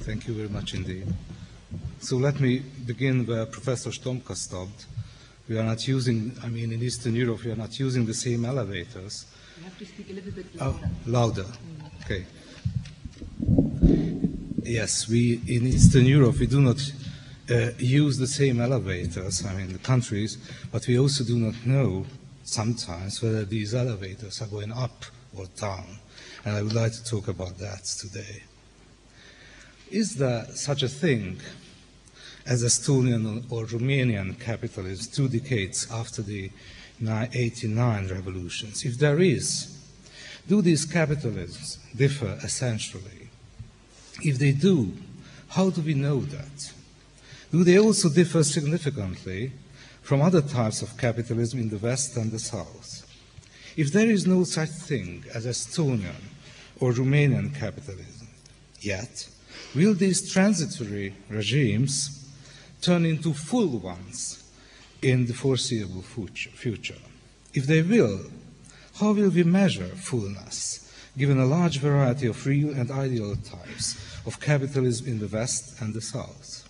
Thank you very much indeed. So let me begin where Professor Stomka stopped. We are not using, in Eastern Europe, we are not using the same elevators. You have to speak a little bit louder. Louder, okay. Yes, in Eastern Europe, we do not use the same elevators, the countries, but we also do not know sometimes whether these elevators are going up or down. And I would like to talk about that today. Is there such a thing as Estonian or Romanian capitalism 2 decades after the 89 revolutions? If there is, do these capitalisms differ essentially? If they do, how do we know that? Do they also differ significantly from other types of capitalism in the West and the South? If there is no such thing as Estonian or Romanian capitalism yet, will these transitory regimes turn into full ones in the foreseeable future? If they will, how will we measure fullness, given a large variety of real and ideal types of capitalism in the West and the South?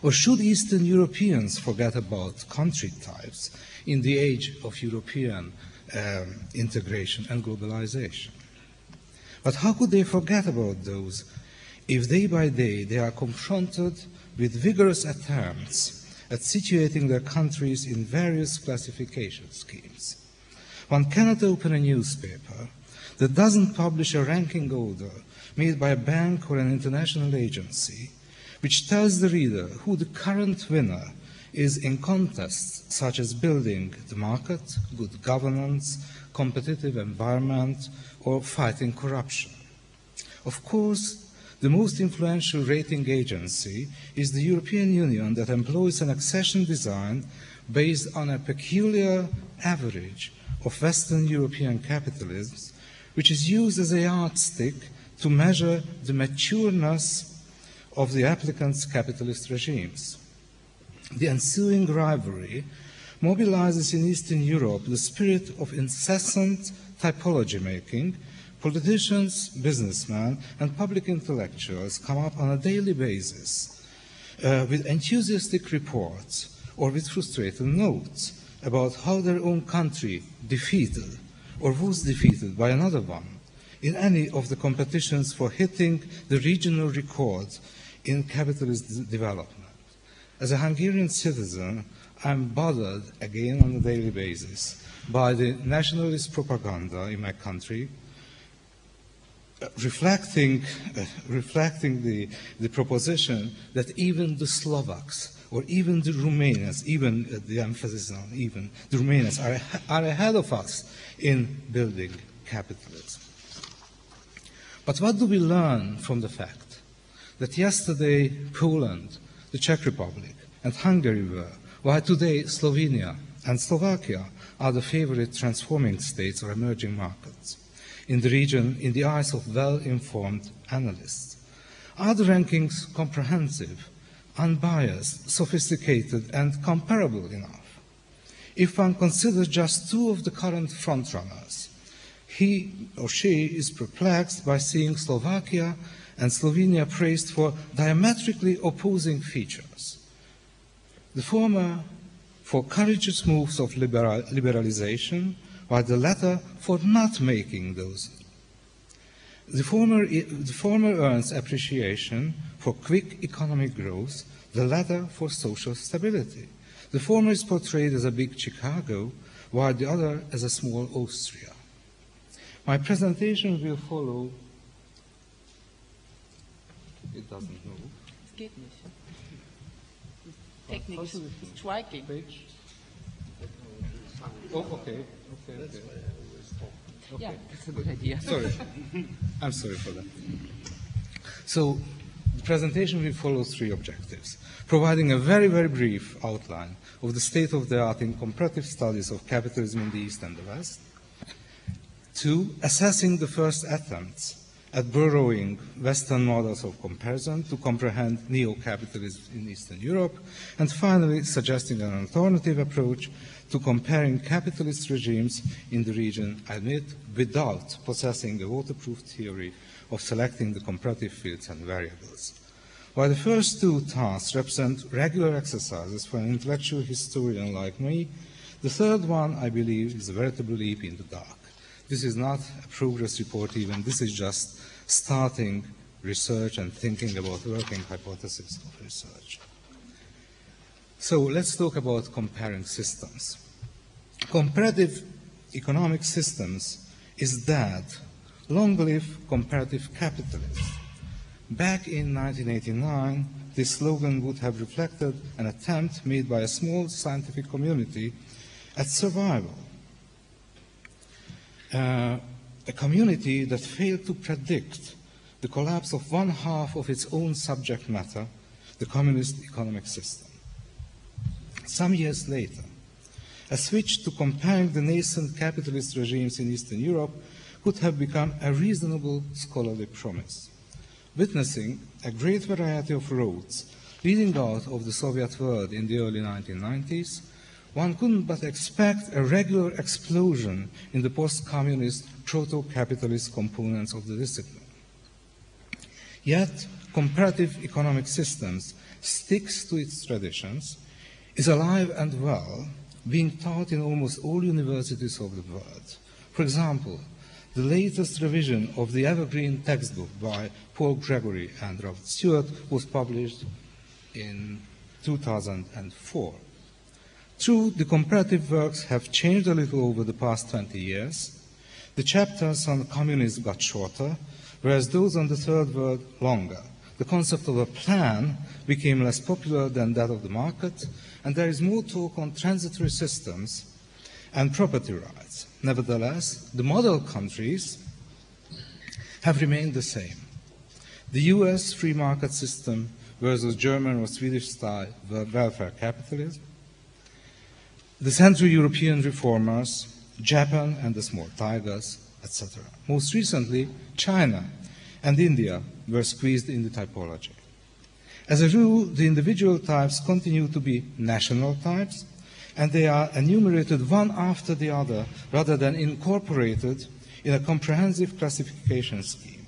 Or should Eastern Europeans forget about country types in the age of European integration and globalization? But how could they forget about those if day by day they are confronted with vigorous attempts at situating their countries in various classification schemes? One cannot open a newspaper that doesn't publish a ranking order made by a bank or an international agency which tells the reader who the current winner is in contests such as building the market, good governance, competitive environment, or fighting corruption. Of course, the most influential rating agency is the European Union that employs an accession design based on a peculiar average of Western European capitalism, which is used as a yardstick to measure the matureness of the applicants' capitalist regimes. The ensuing rivalry mobilizes in Eastern Europe the spirit of incessant typology making. Politicians, businessmen, and public intellectuals come up on a daily basis with enthusiastic reports or with frustrated notes about how their own country defeated or was defeated by another one in any of the competitions for hitting the regional records in capitalist development. As a Hungarian citizen, I'm bothered again on a daily basis by the nationalist propaganda in my country, reflecting the proposition that even the Slovaks or even the Romanians, even the emphasis on even the Romanians are ahead of us in building capitalism. But what do we learn from the fact that yesterday Poland, the Czech Republic, and Hungary were, while today Slovenia and Slovakia are the favorite transforming states or emerging markets in the region in the eyes of well-informed analysts? Are the rankings comprehensive, unbiased, sophisticated, and comparable enough? If one considers just two of the current frontrunners, he or she is perplexed by seeing Slovakia and Slovenia praised for diametrically opposing features. The former for courageous moves of liberalization, while the latter for not making those. The former earns appreciation for quick economic growth, the latter for social stability. The former is portrayed as a big Chicago, while the other as a small Austria. My presentation will follow. It doesn't move. Es geht nicht. Technique is striking. Oh, okay. Yeah, that's a good idea. Sorry. I'm sorry for that. So, the presentation will follow three objectives: providing a very, very brief outline of the state of the art in comparative studies of capitalism in the East and the West. 2, assessing the first attempts at borrowing Western models of comparison to comprehend neo-capitalism in Eastern Europe. And finally, suggesting an alternative approach to comparing capitalist regimes in the region, I admit, without possessing a waterproof theory of selecting the comparative fields and variables. While the first two tasks represent regular exercises for an intellectual historian like me, the third one, I believe, is a veritable leap in the dark. This is not a progress report even, this is just starting research and thinking about working hypotheses of research. So let's talk about comparing systems. Comparative economic systems is dead. Long live comparative capitalism. Back in 1989, this slogan would have reflected an attempt made by a small scientific community at survival. A community that failed to predict the collapse of one half of its own subject matter, the communist economic system. Some years later, a switch to comparing the nascent capitalist regimes in Eastern Europe could have become a reasonable scholarly promise. Witnessing a great variety of roads leading out of the Soviet world in the early 1990s, one couldn't but expect a regular explosion in the post-communist, proto-capitalist components of the discipline. Yet, comparative economic systems sticks to its traditions, is alive and well, being taught in almost all universities of the world. For example, the latest revision of the evergreen textbook by Paul Gregory and Robert Stewart was published in 2004. True, the comparative works have changed a little over the past 20 years. The chapters on communism got shorter, whereas those on the third world longer. The concept of a plan became less popular than that of the market, and there is more talk on transitory systems and property rights. Nevertheless, the model countries have remained the same. The US free market system versus German or Swedish style welfare capitalism, the Central European reformers, Japan and the small tigers, etc. Most recently, China and India were squeezed in the typology. As a rule, the individual types continue to be national types, and they are enumerated one after the other rather than incorporated in a comprehensive classification scheme.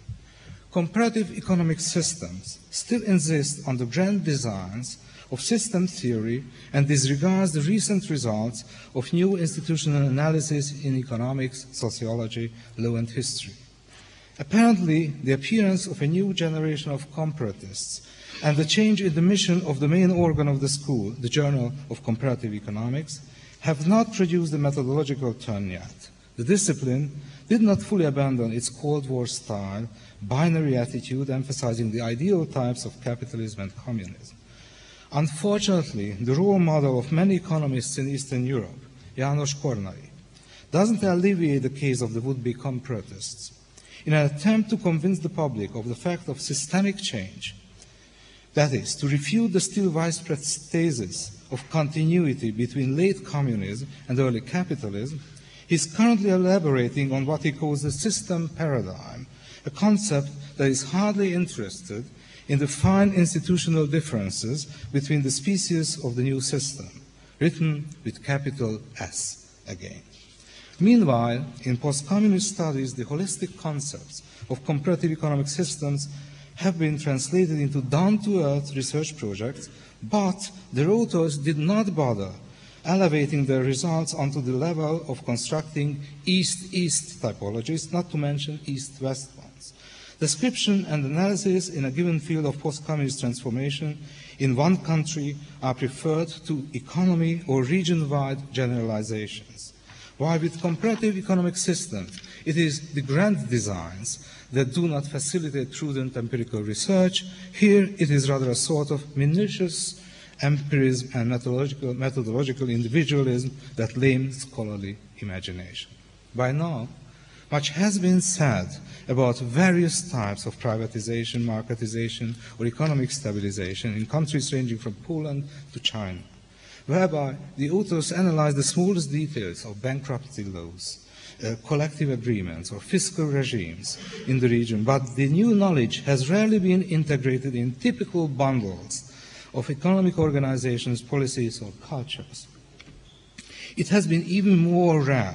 Comparative economic systems still insist on the grand designs of system theory and disregards the recent results of new institutional analysis in economics, sociology, law and history. Apparently, the appearance of a new generation of comparatists and the change in the mission of the main organ of the school, the Journal of Comparative Economics, have not produced a methodological turn yet. The discipline did not fully abandon its Cold War style, binary attitude emphasizing the ideal types of capitalism and communism. Unfortunately, the role model of many economists in Eastern Europe, János Kornai, doesn't alleviate the case of the would-be comparatists. In an attempt to convince the public of the fact of systemic change, that is, to refute the still widespread thesis of continuity between late communism and early capitalism, he is currently elaborating on what he calls the system paradigm, a concept that is hardly interested in the fine institutional differences between the species of the new system, written with capital S again. Meanwhile, in post-communist studies, the holistic concepts of comparative economic systems have been translated into down-to-earth research projects, but their authors did not bother elevating their results onto the level of constructing East-East typologies, not to mention East-West ones. Description and analysis in a given field of post-communist transformation in one country are preferred to economy or region-wide generalizations. While with comparative economic systems, it is the grand designs that do not facilitate prudent empirical research. Here it is rather a sort of minutious empirism and methodological individualism that lames scholarly imagination. By now, much has been said about various types of privatization, marketization, or economic stabilization in countries ranging from Poland to China, whereby the authors analyze the smallest details of bankruptcy laws, collective agreements, or fiscal regimes in the region, but the new knowledge has rarely been integrated in typical bundles of economic organizations, policies, or cultures. It has been even more rare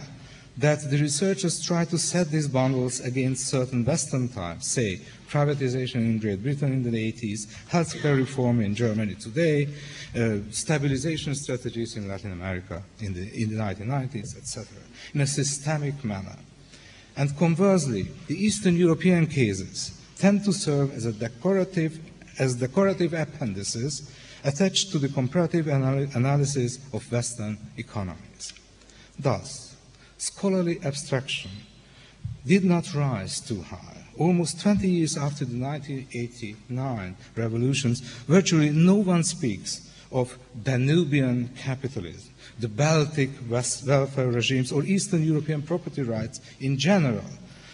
that the researchers try to set these bundles against certain Western types, say privatization in Great Britain in the 80s, healthcare reform in Germany today, stabilization strategies in Latin America in the 1990s, etc., in a systemic manner. And conversely, the Eastern European cases tend to serve as decorative appendices attached to the comparative analysis of Western economies. Thus, scholarly abstraction did not rise too high. Almost 20 years after the 1989 revolutions, virtually no one speaks of Danubian capitalism, the Baltic welfare regimes, or Eastern European property rights in general,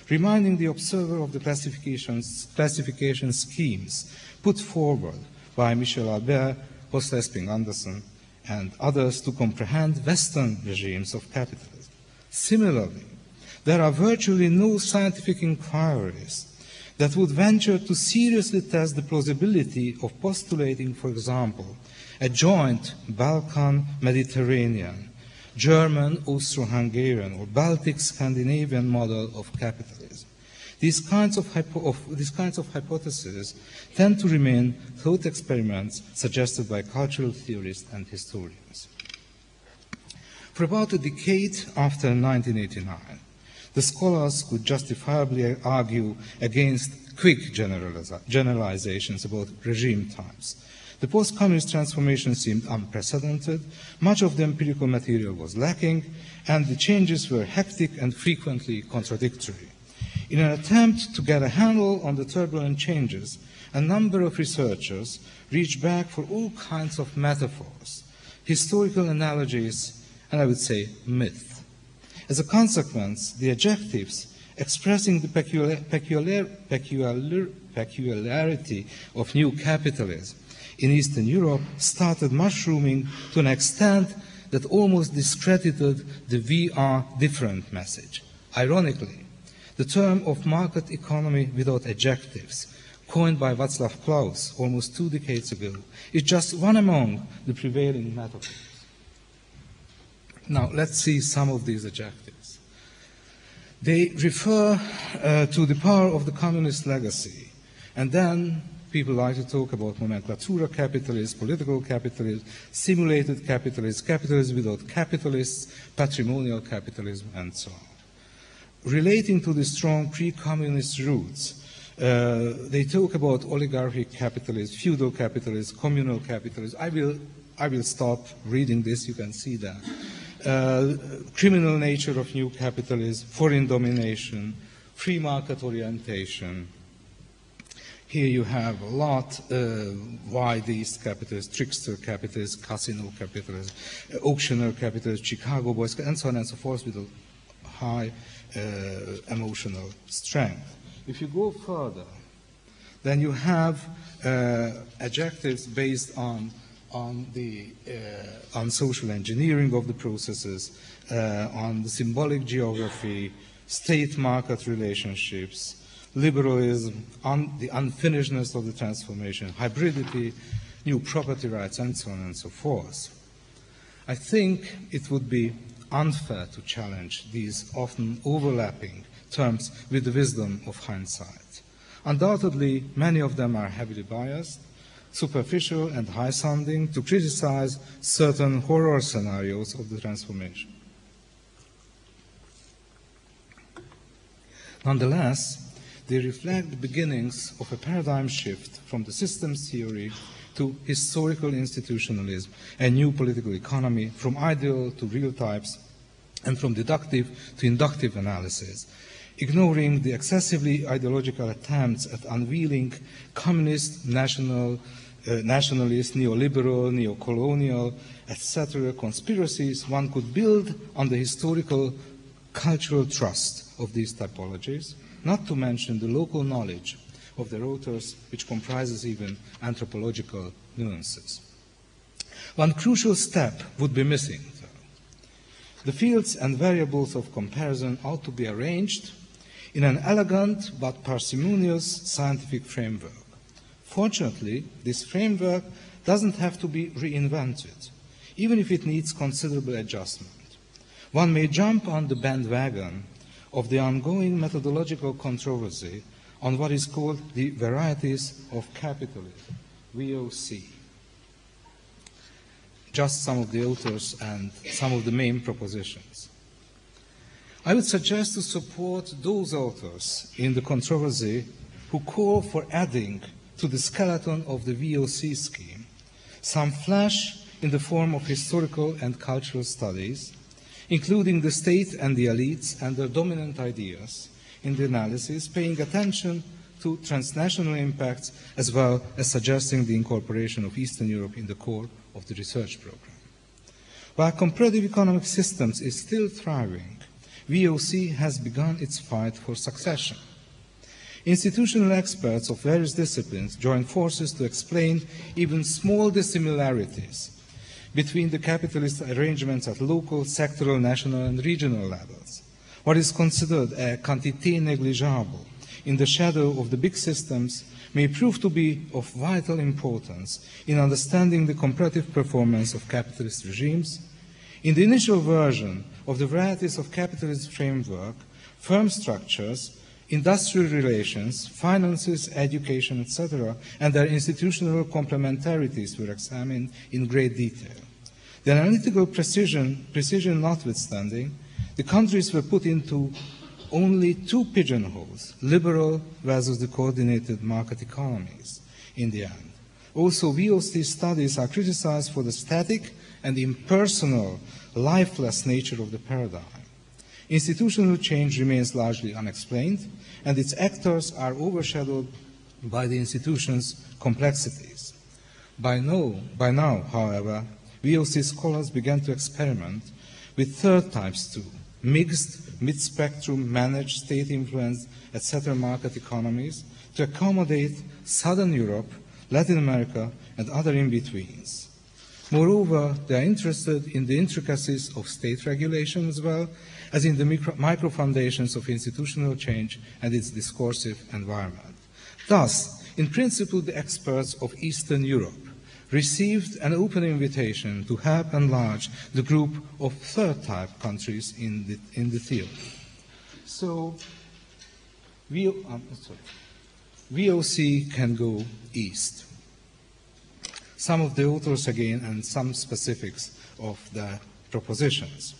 reminding the observer of the classification schemes put forward by Michel Albert, Hoste Esping-Andersen, and others to comprehend Western regimes of capitalism. Similarly, there are virtually no scientific inquiries that would venture to seriously test the plausibility of postulating, for example, a joint Balkan-Mediterranean, German, Austro-Hungarian, or Baltic-Scandinavian model of capitalism. These kinds of hypotheses tend to remain thought experiments suggested by cultural theorists and historians. For about a decade after 1989, the scholars could justifiably argue against quick generalizations about regime types. The post-communist transformation seemed unprecedented, much of the empirical material was lacking, and the changes were hectic and frequently contradictory. In an attempt to get a handle on the turbulent changes, a number of researchers reached back for all kinds of metaphors, historical analogies, and I would say myth. As a consequence, the adjectives expressing the peculiarity of new capitalism in Eastern Europe started mushrooming to an extent that almost discredited the "we are different" message. Ironically, the term of market economy without adjectives, coined by Václav Klaus almost 2 decades ago, is just one among the prevailing metaphors. Now, let's see some of these adjectives. They refer to the power of the communist legacy, and then people like to talk about nomenclatura capitalism, political capitalism, simulated capitalism, capitalism without capitalists, patrimonial capitalism, and so on. Relating to the strong pre-communist roots, they talk about oligarchic capitalism, feudal capitalism, communal capitalism. I will stop reading this, you can see that. Criminal nature of new capitalism, foreign domination, free market orientation. Here you have a lot, wide East capitalism, trickster capitalism, casino capitalism, auctioneer capitalism, Chicago boys, and so on and so forth, with a high emotional strength. If you go further, then you have adjectives based on social engineering of the processes, on the symbolic geography, state-market relationships, liberalism, the unfinishedness of the transformation, hybridity, new property rights, and so on and so forth. I think it would be unfair to challenge these often overlapping terms with the wisdom of hindsight. Undoubtedly, many of them are heavily biased, superficial and high-sounding to criticize certain horror scenarios of the transformation. Nonetheless, they reflect the beginnings of a paradigm shift from the systems theory to historical institutionalism, a new political economy, from ideal to real types, and from deductive to inductive analysis, ignoring the excessively ideological attempts at unveiling communist, nationalist, neoliberal, neocolonial, etc. conspiracies one could build on the historical cultural trust of these typologies, not to mention the local knowledge of their authors, which comprises even anthropological nuances. One crucial step would be missing, though. The fields and variables of comparison ought to be arranged in an elegant but parsimonious scientific framework. Fortunately, this framework doesn't have to be reinvented, even if it needs considerable adjustment. one may jump on the bandwagon of the ongoing methodological controversy on what is called the Varietas of Capitalism, VOC. Just some of the authors and some of the main propositions. I would suggest to support those authors in the controversy who call for adding to the skeleton of the VOC scheme some flesh in the form of historical and cultural studies, including the state and the elites and their dominant ideas in the analysis, paying attention to transnational impacts as well as suggesting the incorporation of Eastern Europe in the core of the research program. While comparative economic systems is still thriving, VOC has begun its fight for succession. Institutional experts of various disciplines join forces to explain even small dissimilarities between the capitalist arrangements at local, sectoral, national, and regional levels. What is considered a quantité négligeable in the shadow of the big systems may prove to be of vital importance in understanding the comparative performance of capitalist regimes. In the initial version of the Varietas of Capitalism framework, firm structures, industrial relations, finances, education, etc., and their institutional complementarities were examined in great detail. The analytical precision notwithstanding, the countries were put into only two pigeonholes, liberal versus the coordinated market economies, in the end. Also, VOC studies are criticized for the static and impersonal, lifeless nature of the paradigm. Institutional change remains largely unexplained, and its actors are overshadowed by the institution's complexities. By now, however, VOC scholars began to experiment with third types too, mixed, mid-spectrum, managed, state-influenced, etc. market economies to accommodate Southern Europe, Latin America, and other in-betweens. Moreover, they are interested in the intricacies of state regulation as well as in the micro-foundations of institutional change and its discursive environment. Thus, in principle, the experts of Eastern Europe received an open invitation to help enlarge the group of third-type countries in the theory. So, VOC can go east. Some of the authors again and some specifics of the propositions.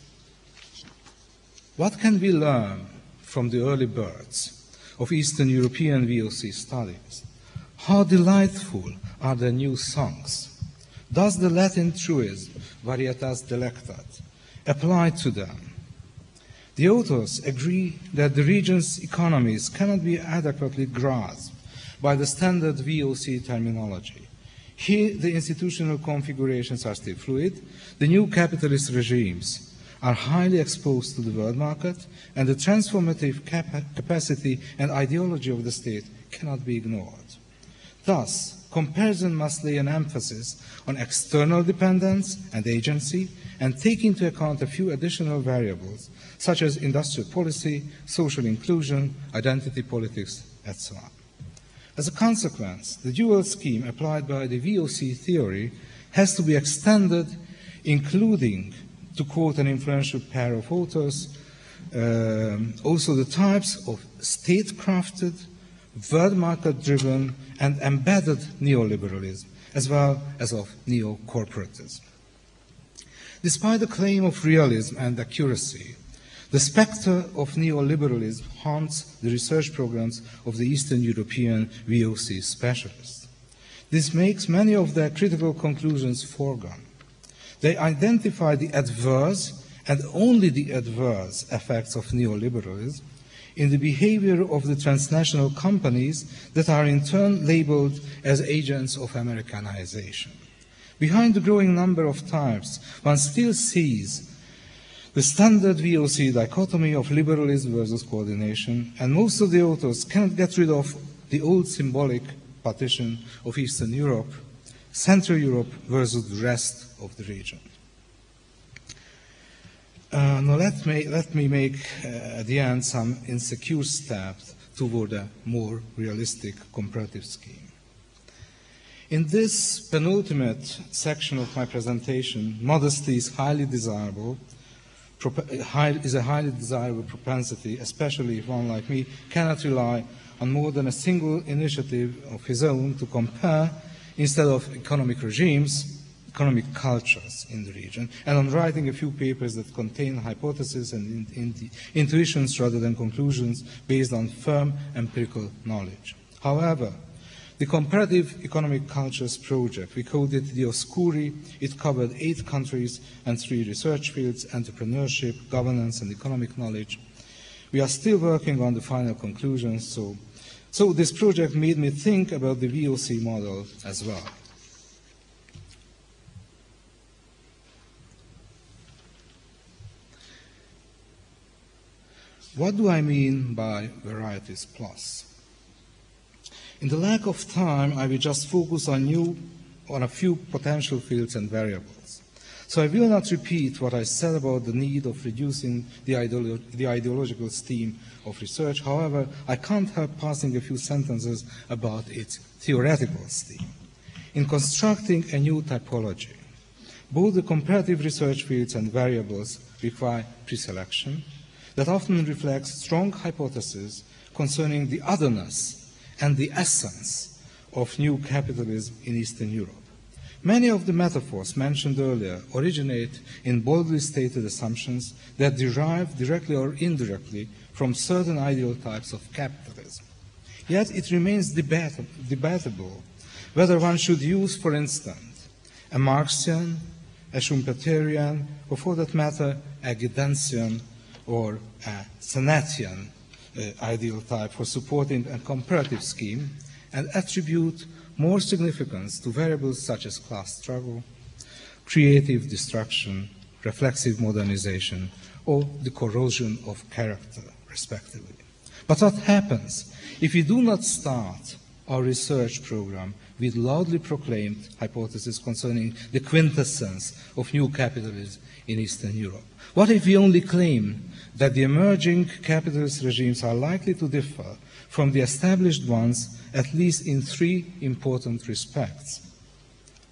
What can we learn from the early birds of Eastern European VOC studies? How delightful are their new songs? Does the Latin truism, Varietas, Delectat, apply to them? The authors agree that the region's economies cannot be adequately grasped by the standard VOC terminology. Here, the institutional configurations are still fluid, the new capitalist regimes are highly exposed to the world market, and the transformative capacity and ideology of the state cannot be ignored. Thus, comparison must lay an emphasis on external dependence and agency and take into account a few additional variables, such as industrial policy, social inclusion, identity politics, and so on. As a consequence, the dual scheme applied by the VOC theory has to be extended, including, to quote an influential pair of authors, also the types of state-crafted, world market-driven, and embedded neoliberalism, as well as of neo-corporatism. Despite the claim of realism and accuracy, the specter of neoliberalism haunts the research programs of the Eastern European VOC specialists. This makes many of their critical conclusions foregone. They identify the adverse and only the adverse effects of neoliberalism in the behavior of the transnational companies that are in turn labeled as agents of Americanization. Behind the growing number of types, one still sees the standard VOC dichotomy of liberalism versus coordination, and most of the authors cannot get rid of the old symbolic partition of Eastern Europe, Central Europe versus the rest of the region. Now let me make at the end some insecure steps toward a more realistic comparative scheme. In this penultimate section of my presentation, modesty is highly desirable, is a highly desirable propensity, especially if one like me cannot rely on more than a single initiative of his own to compare, instead of economic regimes, economic cultures in the region, and on writing a few papers that contain hypotheses and intuitions rather than conclusions based on firm empirical knowledge. However, the Comparative Economic Cultures project, we called it the Oscuri. It covered 8 countries and 3 research fields: entrepreneurship, governance, and economic knowledge. We are still working on the final conclusions, so this project made me think about the VOC model as well. What do I mean by Varietas plus? In the lack of time, I will just focus on a few potential fields and variables. So I will not repeat what I said about the need of reducing the ideological steam of research. However, I can't help passing a few sentences about its theoretical steam. In constructing a new typology, both the comparative research fields and variables require preselection that often reflects strong hypotheses concerning the otherness and the essence of new capitalism in Eastern Europe. Many of the metaphors mentioned earlier originate in boldly stated assumptions that derive directly or indirectly from certain ideal types of capitalism. Yet it remains debatable whether one should use, for instance, a Marxian, a Schumpeterian, or for that matter, a Giddenscian or a Senetian ideal type for supporting a comparative scheme, and attribute more significance to variables such as class struggle, creative destruction, reflexive modernization, or the corrosion of character, respectively. But what happens if we do not start our research program with loudly proclaimed hypotheses concerning the quintessence of new capitalism in Eastern Europe? What if we only claim that the emerging capitalist regimes are likely to differ from the established ones at least in 3 important respects?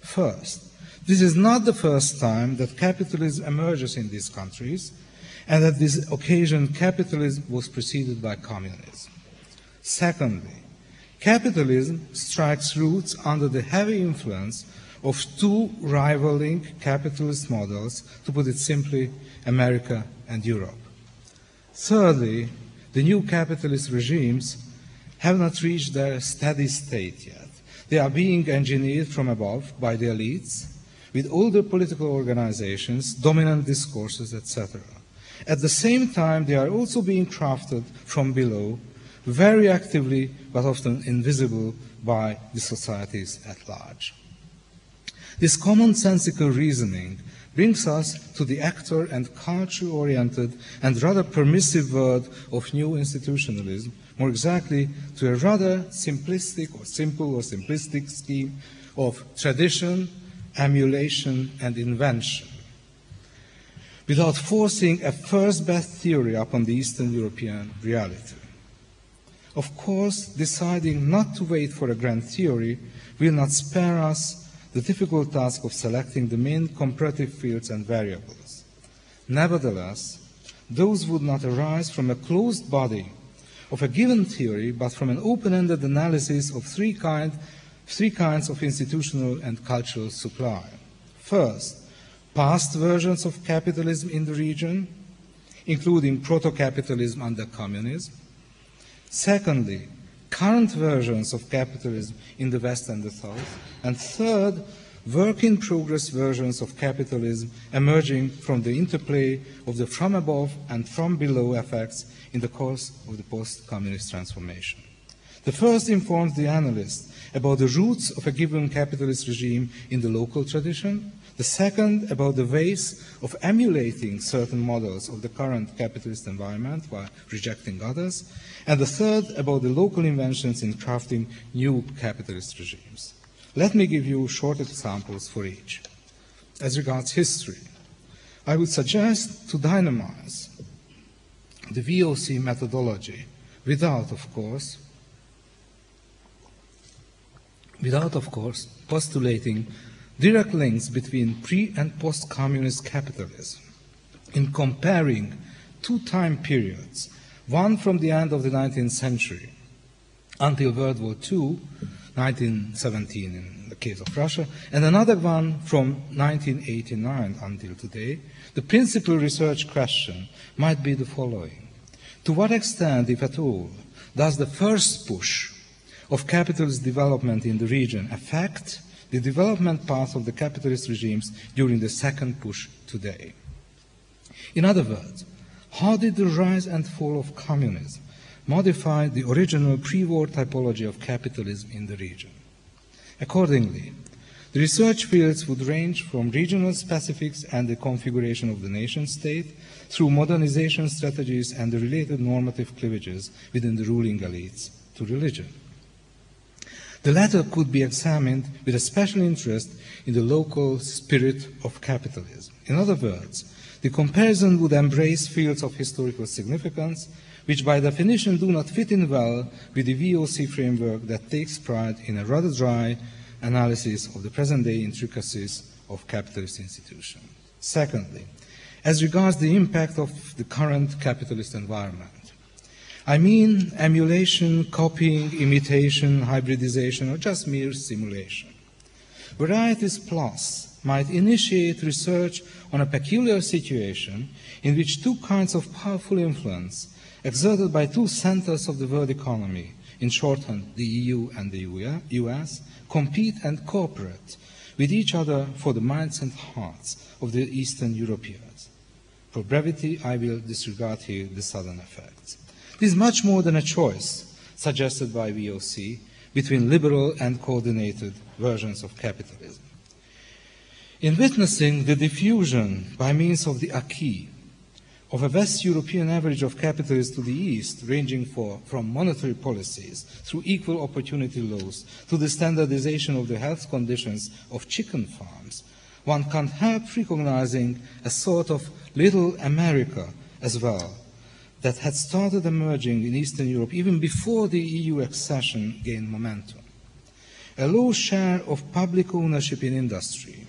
First, this is not the first time that capitalism emerges in these countries, and at this occasion capitalism was preceded by communism. Secondly, capitalism strikes roots under the heavy influence of 2 rivaling capitalist models, to put it simply, America and Europe. Thirdly, the new capitalist regimes have not reached their steady state yet. They are being engineered from above by the elites, with older political organizations, dominant discourses, etc. At the same time, they are also being crafted from below, very actively, but often invisible by the societies at large. This commonsensical reasoning brings us to the actor and culture-oriented and rather permissive word of new institutionalism, more exactly to a rather simplistic or simple or simplistic scheme of tradition, emulation, and invention, without forcing a first-best theory upon the Eastern European reality. Of course, deciding not to wait for a grand theory will not spare us the difficult task of selecting the main comparative fields and variables. Nevertheless, those would not arise from a closed body of a given theory, but from an open-ended analysis of three kinds of institutional and cultural supply. First, past versions of capitalism in the region, including proto-capitalism under communism. Secondly, current versions of capitalism in the West and the South. And third, work-in-progress versions of capitalism emerging from the interplay of the from above and from below effects in the course of the post-communist transformation. The first informs the analyst about the roots of a given capitalist regime in the local tradition, the second about the ways of emulating certain models of the current capitalist environment while rejecting others, and the third about the local inventions in crafting new capitalist regimes. Let me give you short examples for each. As regards history, I would suggest to dynamize the VOC methodology without, of course, postulating direct links between pre- and post-communist capitalism. in comparing two time periods, one from the end of the 19th century until World War II, 1917 in the case of Russia, and another one from 1989 until today, the principal research question might be the following. To what extent, if at all, does the first push of capitalist development in the region affect the development path of the capitalist regimes during the second push today? In other words, how did the rise and fall of communism modify the original pre-war typology of capitalism in the region? Accordingly, the research fields would range from regional specifics and the configuration of the nation-state through modernization strategies and the related normative cleavages within the ruling elites to religion. The latter could be examined with a special interest in the local spirit of capitalism. In other words, the comparison would embrace fields of historical significance, which by definition do not fit in well with the VOC framework that takes pride in a rather dry analysis of the present-day intricacies of capitalist institutions. Secondly, as regards the impact of the current capitalist environment, I mean emulation, copying, imitation, hybridization, or just mere simulation. Varietas Plus might initiate research on a peculiar situation in which two kinds of powerful influence exerted by two centers of the world economy, in shorthand the EU and the US, compete and cooperate with each other for the minds and hearts of the Eastern Europeans. For brevity, I will disregard here the southern effects. This is much more than a choice suggested by VOC between liberal and coordinated versions of capitalism. In witnessing the diffusion by means of the acquis of a West European average of capitalism to the East, ranging from monetary policies through equal opportunity laws to the standardization of the health conditions of chicken farms, one can't help recognizing a sort of little America as well that had started emerging in Eastern Europe even before the EU accession gained momentum. A low share of public ownership in industry,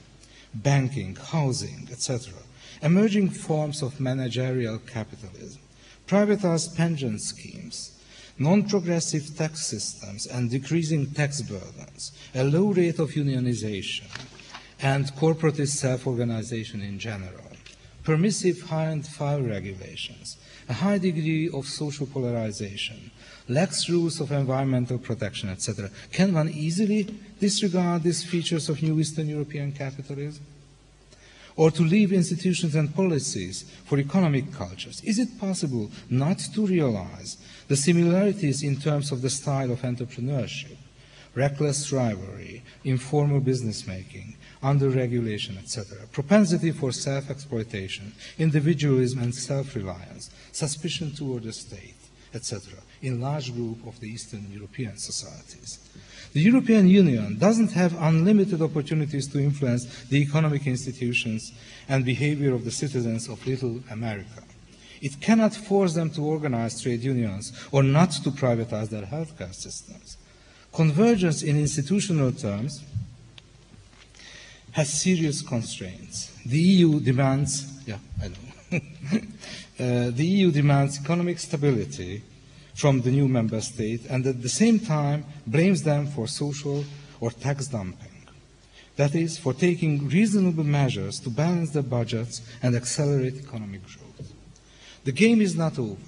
banking, housing, etc., emerging forms of managerial capitalism, privatized pension schemes, non-progressive tax systems and decreasing tax burdens, a low rate of unionization, and corporatist self-organization in general, permissive high-and-fire regulations, a high degree of social polarization, lax rules of environmental protection, etc. Can one easily disregard these features of new Eastern European capitalism? Or to leave institutions and policies for economic cultures? Is it possible not to realize the similarities in terms of the style of entrepreneurship, reckless rivalry, informal business making, under-regulation, etc., propensity for self-exploitation, individualism and self-reliance, suspicion toward the state, etc., in large group of the Eastern European societies? The European Union doesn't have unlimited opportunities to influence the economic institutions and behavior of the citizens of Little America. It cannot force them to organize trade unions or not to privatize their healthcare systems. Convergence in institutional terms has serious constraints. The EU demands, the EU demands economic stability from the new member state and at the same time blames them for social or tax dumping. That is, for taking reasonable measures to balance their budgets and accelerate economic growth. The game is not over.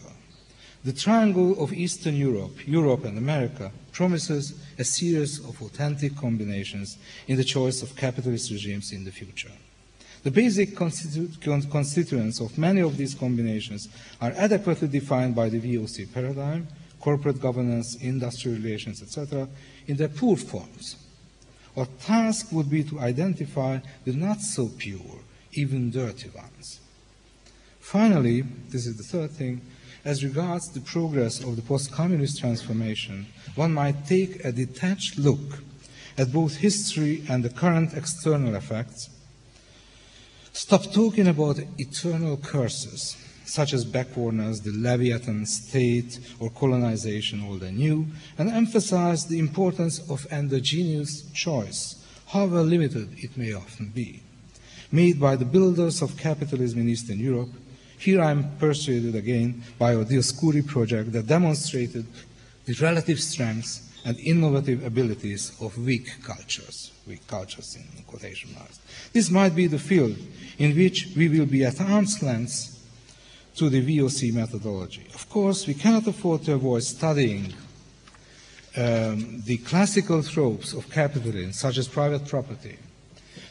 The triangle of Eastern Europe, Europe and America promises a series of authentic combinations in the choice of capitalist regimes in the future. The basic constituents of many of these combinations are adequately defined by the VOC paradigm, corporate governance, industrial relations, etc., in their poor forms. Our task would be to identify the not so pure, even dirty ones. Finally, this is the third thing, as regards the progress of the post-communist transformation, one might take a detached look at both history and the current external effects. Stop talking about eternal curses, such as backwardness, the Leviathan state, or colonization, old and new, and emphasize the importance of endogenous choice, however limited it may often be, made by the builders of capitalism in Eastern Europe Here I am persuaded again by our Dioscuri project that demonstrated the relative strengths and innovative abilities of weak cultures in quotation marks. This might be the field in which we will be at arm's length to the VOC methodology. Of course, we cannot afford to avoid studying the classical tropes of capitalism, such as private property,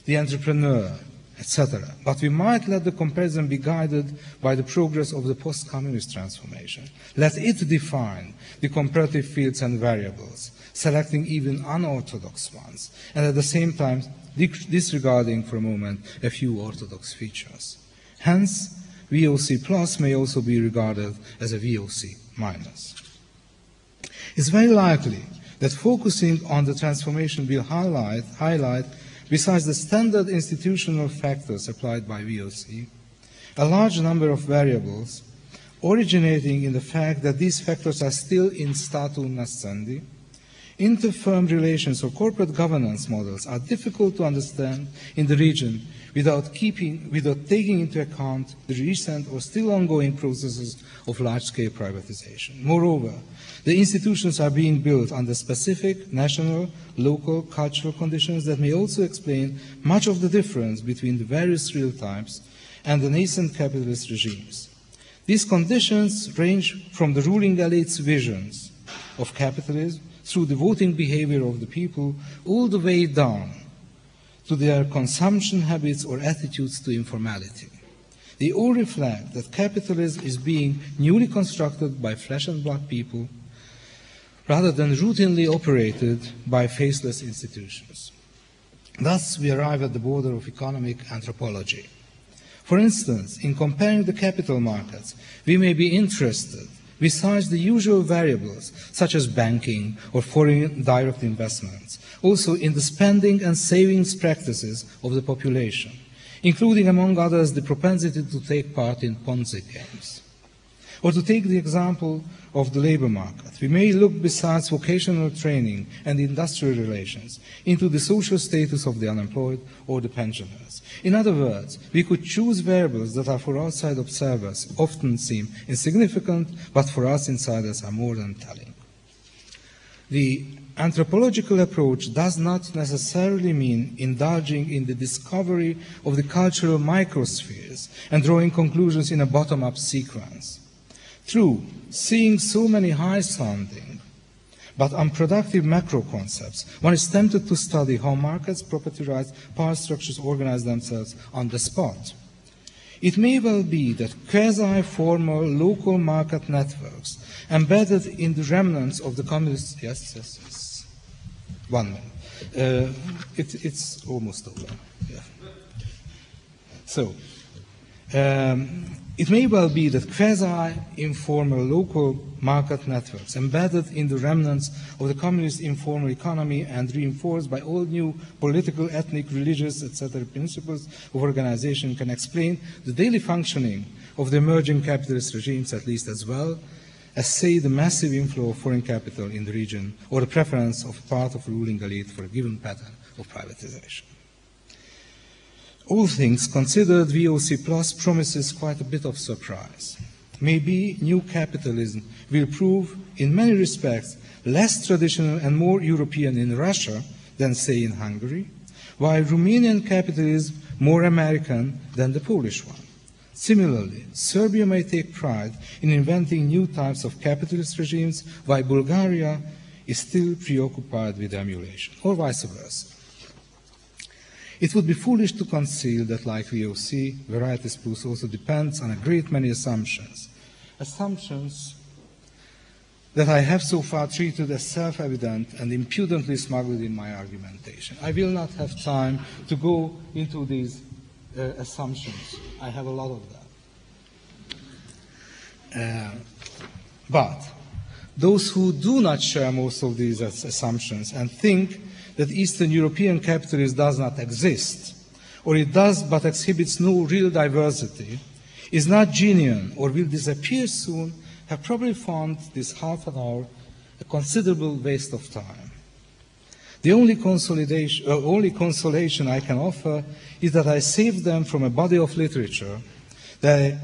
the entrepreneur, etc. But we might let the comparison be guided by the progress of the post-communist transformation. Let it define the comparative fields and variables, selecting even unorthodox ones, and at the same time disregarding for a moment a few orthodox features. Hence, VOC plus may also be regarded as a VOC minus. It's very likely that focusing on the transformation will highlight, besides the standard institutional factors applied by VOC, a large number of variables originating in the fact that these factors are still in statu nascendi. Inter-firm relations or corporate governance models are difficult to understand in the region without taking into account the recent or still ongoing processes of large-scale privatization. Moreover, the institutions are being built under specific national, local, cultural conditions that may also explain much of the difference between the various real types and the nascent capitalist regimes. These conditions range from the ruling elite's visions of capitalism through the voting behavior of the people all the way down to their consumption habits or attitudes to informality. They all reflect that capitalism is being newly constructed by flesh and blood people rather than routinely operated by faceless institutions. Thus, we arrive at the border of economic anthropology. For instance, in comparing the capital markets, we may be interested, besides the usual variables such as banking or foreign direct investments, also in the spending and savings practices of the population, including among others the propensity to take part in Ponzi games. Or to take the example of the labor market, we may look besides vocational training and industrial relations into the social status of the unemployed or the pensioners. In other words, we could choose variables that are for outside observers often seem insignificant, but for us insiders are more than telling. The anthropological approach does not necessarily mean indulging in the discovery of the cultural microspheres and drawing conclusions in a bottom-up sequence. True, seeing so many high-sounding but unproductive macro concepts, one is tempted to study how markets, property rights, power structures organize themselves on the spot. It may well be that quasi-formal local market networks embedded in the remnants of the communist... Yes. 1 minute. It's almost over. Yeah. So, it may well be that quasi-informal local market networks embedded in the remnants of the communist informal economy and reinforced by all new political, ethnic, religious, etc. principles of organization can explain the daily functioning of the emerging capitalist regimes at least as well as, say, the massive inflow of foreign capital in the region or the preference of part of the ruling elite for a given pattern of privatization. All things considered, VOC Plus promises quite a bit of surprise. Maybe new capitalism will prove, in many respects, less traditional and more European in Russia than, say, in Hungary, while Romanian capitalism more American than the Polish one. Similarly, Serbia may take pride in inventing new types of capitalist regimes, while Bulgaria is still preoccupied with emulation, or vice versa. It would be foolish to conceal that, like VOC, Varietas Plus also depends on a great many assumptions. Assumptions that I have so far treated as self-evident and impudently smuggled in my argumentation. I will not have time to go into these assumptions. I have a lot of them. But those who do not share most of these assumptions and think that Eastern European capitalism does not exist, or it does but exhibits no real diversity, is not genuine or will disappear soon, have probably found this half an hour a considerable waste of time. The only consolation I can offer is that I saved them from a body of literature that I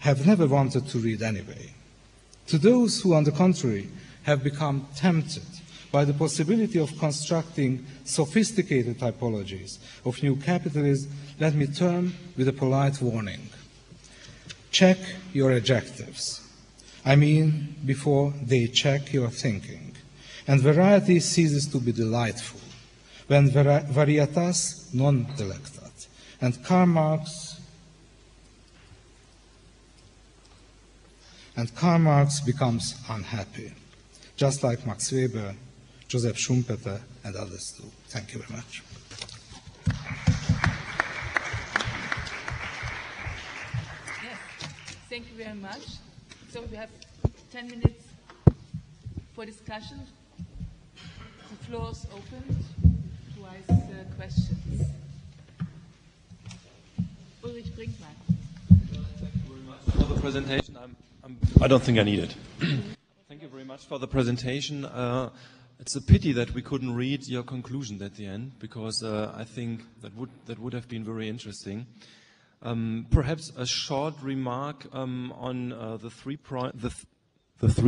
have never wanted to read anyway. To those who, on the contrary, have become tempted by the possibility of constructing sophisticated typologies of new capitalism, let me turn with a polite warning. Check your adjectives. I mean, before they check your thinking. And variety ceases to be delightful when Varietas non Delectat. And Karl Marx becomes unhappy, just like Max Weber, Joseph Schumpeter, and others do. Thank you very much. Yes, thank you very much. So we have 10 minutes for discussion. The floor is open to ask questions. Ulrich Brinkmann. Thank you very much for the presentation. I don't think I need it. Thank you very much for the presentation. It's a pity that we couldn't read your conclusion at the end, because I think that would have been very interesting. Perhaps a short remark on the 3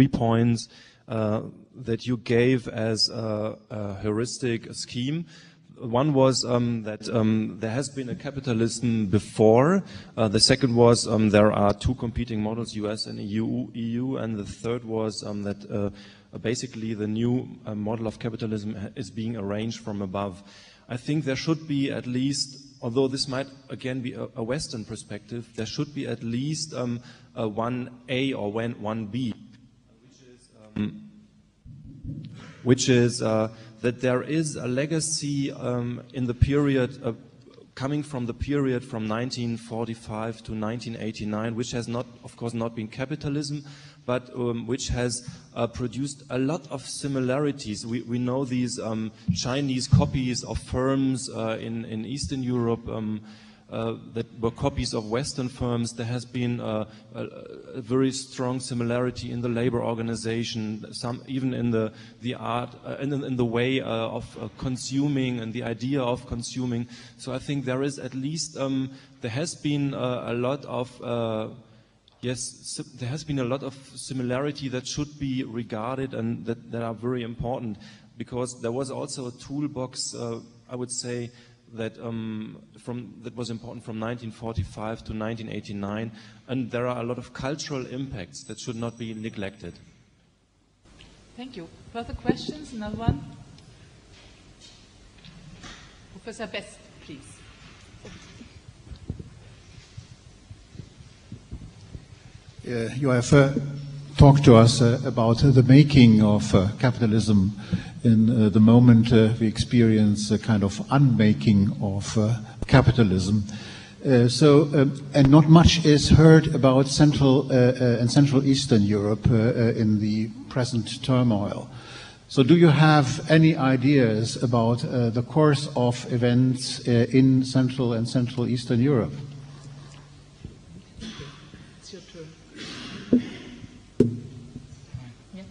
points that you gave as a heuristic scheme. One was that there has been a capitalism before. The second was there are 2 competing models, US and EU, and the third was that basically the new model of capitalism is being arranged from above. I think there should be at least, although this might again be a Western perspective, there should be at least a 1A or 1B, which is that there is a legacy in the period coming from the period from 1945 to 1989, which has not, of course, not been capitalism, but which has produced a lot of similarities. We know these Chinese copies of firms in Eastern Europe that were copies of Western firms. There has been a very strong similarity in the labor organization, some even in the art, in the way of consuming and the idea of consuming. So I think there is at least there has been a lot of yes, there has been a lot of similarity that should be regarded and that are very important, because there was also a toolbox, I would say, that that was important from 1945 to 1989, and there are a lot of cultural impacts that should not be neglected. Thank you. Further questions? Another one? Professor Best, please. You have talked to us about the making of capitalism in the moment we experience a kind of unmaking of capitalism. And not much is heard about Central and Central Eastern Europe in the present turmoil. So do you have any ideas about the course of events in Central and Central Eastern Europe? It's your turn. Yeah.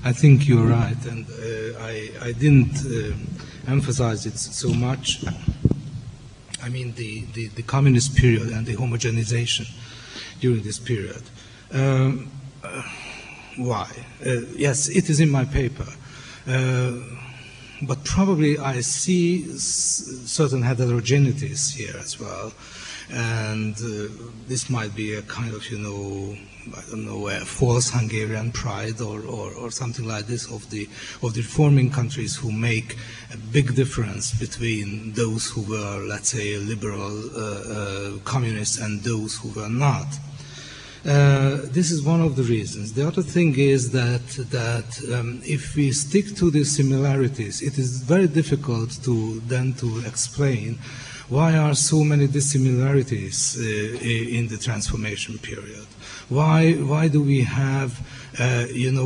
I think you're right, and I didn't emphasize it so much. I mean the communist period and the homogenization during this period. Why? Yes, it is in my paper, but probably I see certain heterogeneities here as well, and this might be a kind of, I don't know, a false Hungarian pride or something like this of the reforming countries who make a big difference between those who were, let's say, liberal communists and those who were not. This is one of the reasons. The other thing is that if we stick to the similarities, it is very difficult to explain why are so many dissimilarities in the transformation period. Why do we have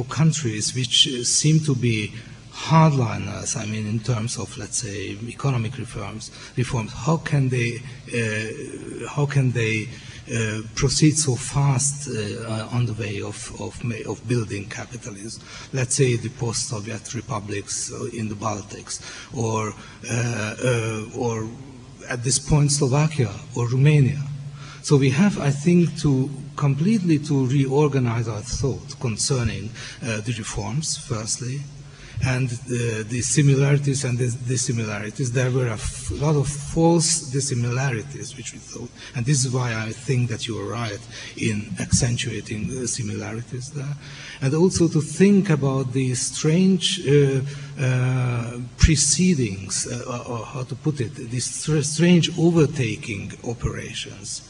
countries which seem to be hardliners? I mean, in terms of, let's say, economic reforms. How can they proceed so fast on the way of building capitalism. Let's say the post-Soviet republics in the Baltics, or at this point Slovakia or Romania. So we have, I think, to completely to reorganize our thought concerning the reforms, firstly, and the similarities and the dissimilarities. There were a lot of false dissimilarities which we thought, and this is why I think that you are right in accentuating the similarities there. And also to think about these strange proceedings, or how to put it, these strange overtaking operations,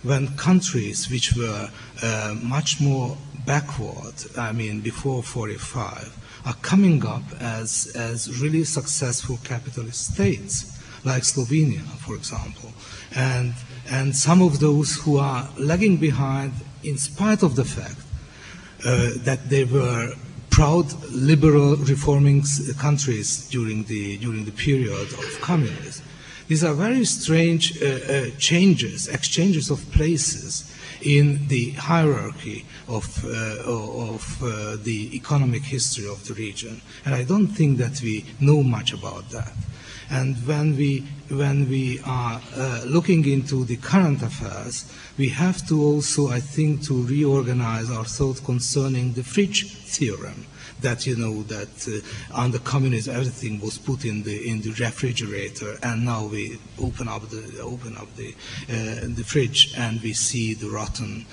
when countries which were much more backward, I mean before 45, are coming up as really successful capitalist states, like Slovenia, for example, and some of those who are lagging behind in spite of the fact that they were proud liberal reforming countries during the period of communism. These are very strange changes, exchanges of places in the hierarchy of the economic history of the region, and I don't think that we know much about that. And when we are looking into the current affairs, we have to also, I think, to reorganize our thought concerning the fridge theorem. That that under communism everything was put in the refrigerator, and now we open up the fridge and we see the rotten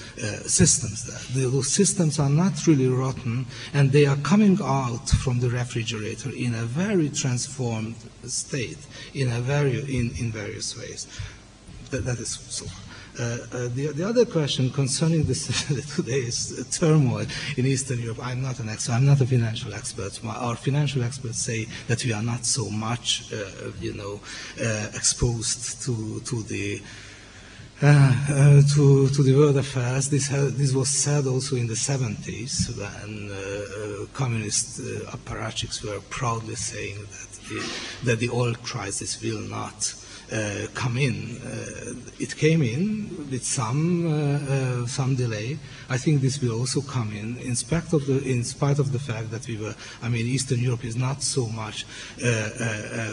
systems there. Those systems are not really rotten, and they are coming out from the refrigerator in a very transformed state, in various ways. That is so. The other question concerning today's turmoil in Eastern Europe, I'm not an expert, I'm not a financial expert. Our financial experts say that we are not so much, exposed to the world affairs. This was said also in the 70s when communist apparatchiks were proudly saying that the oil crisis will not come in. It came in with some delay. I think this will also come in spite of the fact that Eastern Europe is not so much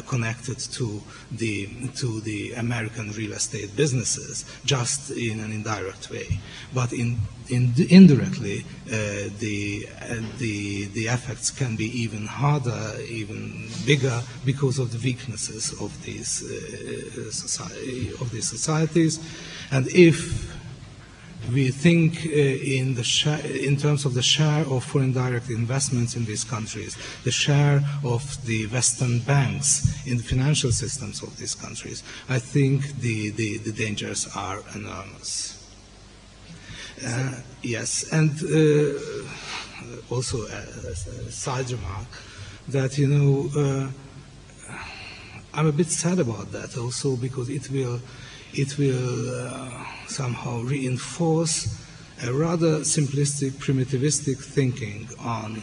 connected to the American real estate businesses, just in an indirect way. But indirectly, the effects can be even harder, even bigger, because of the weaknesses of these societies. And if we think in terms of the share of foreign direct investments in these countries, the share of the Western banks in the financial systems of these countries, I think the dangers are enormous. Yes, and also a side remark that I'm a bit sad about that also, because it will somehow reinforce a rather simplistic, primitivistic thinking on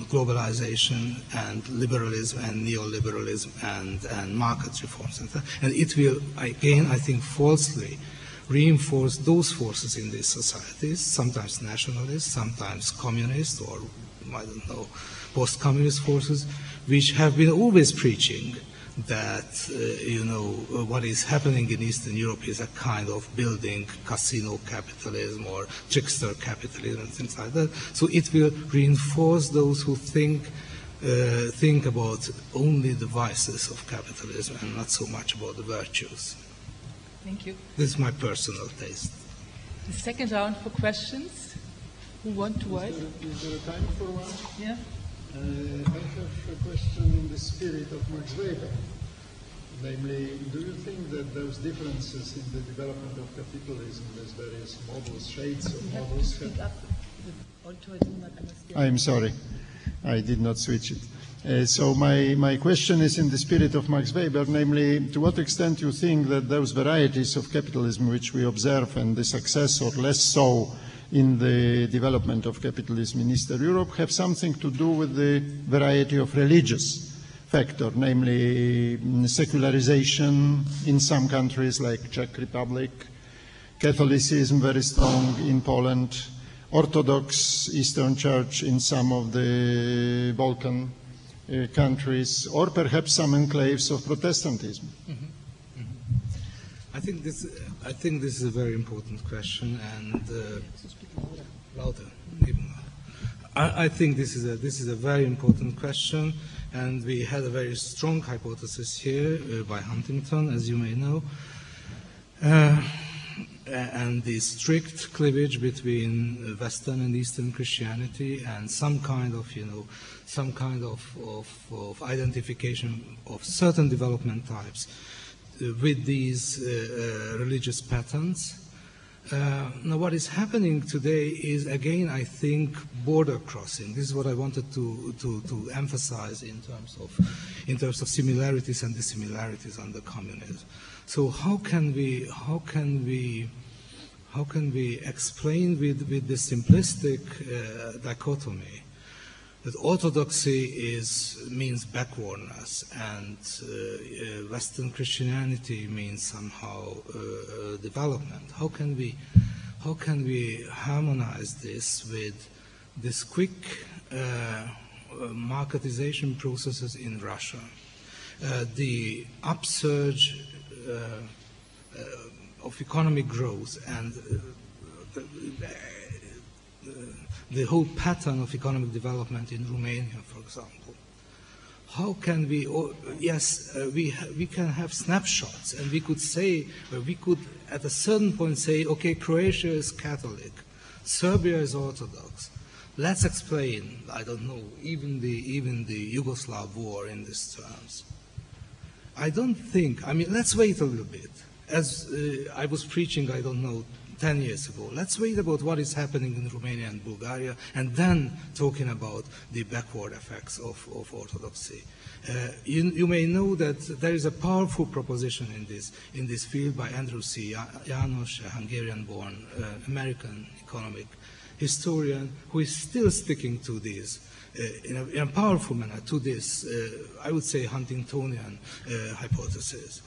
globalization and liberalism and neoliberalism and market reforms, and it will again, I think, falsely reinforce those forces in these societies, sometimes nationalist, sometimes communist, or I don't know, post-communist forces, which have been always preaching that what is happening in Eastern Europe is a kind of building casino capitalism or trickster capitalism and things like that. So it will reinforce those who think about only the vices of capitalism and not so much about the virtues. Thank you. This is my personal taste. The second round for questions. Who want to write? Is there time for one? Yeah. I have a question in the spirit of Max Weber. Namely, do you think that those differences in the development of capitalism, as various models, shades of models, I'm sorry, I did not switch it. So my question is in the spirit of Max Weber, namely, to what extent you think that those varieties of capitalism which we observe and the success or less so in the development of capitalism in Eastern Europe have something to do with the variety of religious factor, namely secularization in some countries like Czech Republic, Catholicism very strong in Poland, Orthodox Eastern Church in some of the Balkan countries, or perhaps some enclaves of Protestantism? Mm-hmm. Mm-hmm. I think this is a very important question, and louder. I think this is a very important question, and we had a very strong hypothesis here by Huntington, as you may know, and the strict cleavage between Western and Eastern Christianity, and some kind of identification of certain development types with these religious patterns. Now, what is happening today is, again, I think, border crossing. This is what I wanted to emphasize in terms of similarities and dissimilarities under communism. So, how can we explain with this simplistic dichotomy that orthodoxy means backwardness, and Western Christianity means somehow development? How can we harmonize this with this quick marketization processes in Russia, the upsurge of economic growth, and the whole pattern of economic development in Romania, for example? How can we? We can have snapshots, and we could at a certain point say, okay, Croatia is Catholic, Serbia is Orthodox. Let's explain, I don't know, even the Yugoslav war in these terms. I don't think. I mean, let's wait a little bit. As I was preaching, I don't know, 10 years ago. Let's wait about what is happening in Romania and Bulgaria, and then talking about the backward effects of orthodoxy. You may know that there is a powerful proposition in this field by Andrew C. János, a Hungarian-born American economic historian, who is still sticking to this in a powerful manner to this, I would say, Huntingtonian hypothesis.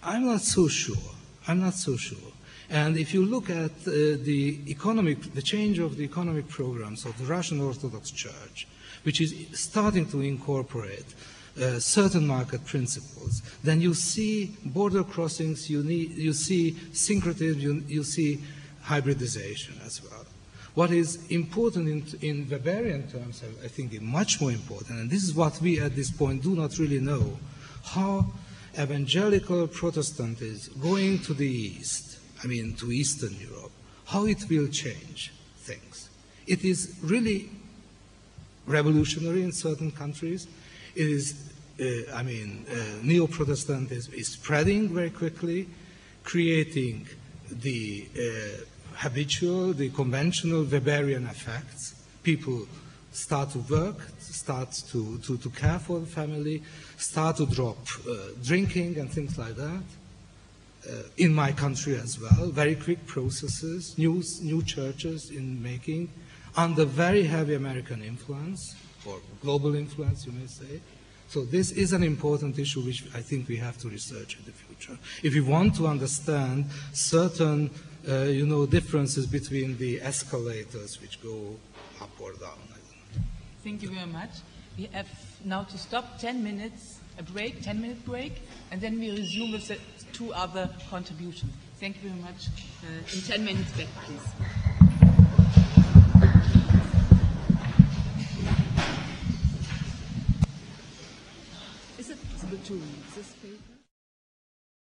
I'm not so sure. And if you look at the change of the economic programs of the Russian Orthodox Church, which is starting to incorporate certain market principles, then you see border crossings, you see syncretism, you see hybridization as well. What is important in Weberian terms, I think, much more important, and this is what we at this point do not really know, how evangelical Protestant is going to the East, to Eastern Europe, how it will change things. It is really revolutionary in certain countries. It is, Neo-Protestantism is spreading very quickly, creating the habitual, the conventional Weberian effects. People start to work, start to care for the family, start to drop drinking and things like that. In my country as well, very quick processes, new churches in making, under very heavy American influence, or global influence, you may say. So this is an important issue which I think we have to research in the future. If we want to understand certain, differences between the escalators which go up or down. Thank you very much. We have now to stop 10 minutes, a break, 10-minute break, and then we resume with the two other contributions. Thank you very much. In 10 minutes back, please. Is it the 2 minutes, this paper?